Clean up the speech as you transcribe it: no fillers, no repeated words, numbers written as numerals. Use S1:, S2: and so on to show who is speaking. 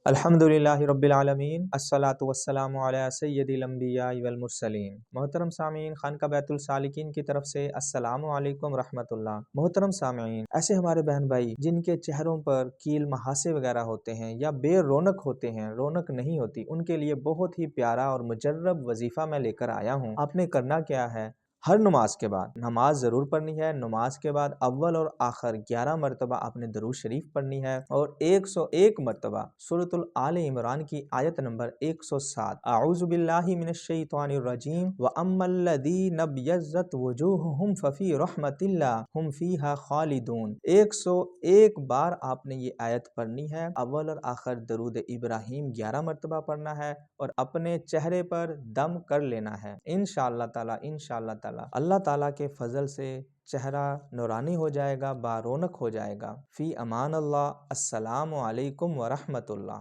S1: الحمدللہ رب العالمین، الصلاۃ والسلام علی سید الانبیاء والمرسلین۔ محترم سامعین، خانقاہ بیت السالکین کی طرف سے السلام علیکم رحمۃ اللہ۔ محترم سامعین، ایسے ہمارے بہن بھائی جن کے چہروں پر کیل محاسے وغیرہ ہوتے ہیں یا بے رونق ہوتے ہیں، رونق نہیں ہوتی، ان کے لیے بہت ہی پیارا اور مجرب وظیفہ میں لے کر آیا ہوں۔ آپ نے کرنا کیا ہے؟ ہر نماز کے بعد نماز ضرور پڑھنی ہے۔ نماز کے بعد اول اور آخر 11 مرتبہ آپ نے درود شریف پڑھنی ہے اور 101 مرتبہ سورۃ آل عمران کی آیت نمبر 107 اعوذ باللہ من الشیطان الرجیم واما الذین ابیضت وجوہہم ففی رحمت اللہ ہم فیہا خالدون۔ 101 بار آپ نے یہ آیت پڑھنی ہے۔ اول اور آخر درود ابراہیم 11 مرتبہ پڑھنا ہے اور اپنے چہرے پر دم کر لینا ہے۔ انشاءاللہ تعالی اللہ تعالیٰ کے فضل سے چہرہ نورانی ہو جائے گا، بارونق ہو جائے گا۔ فی امان اللہ، السلام علیکم ورحمۃ اللہ۔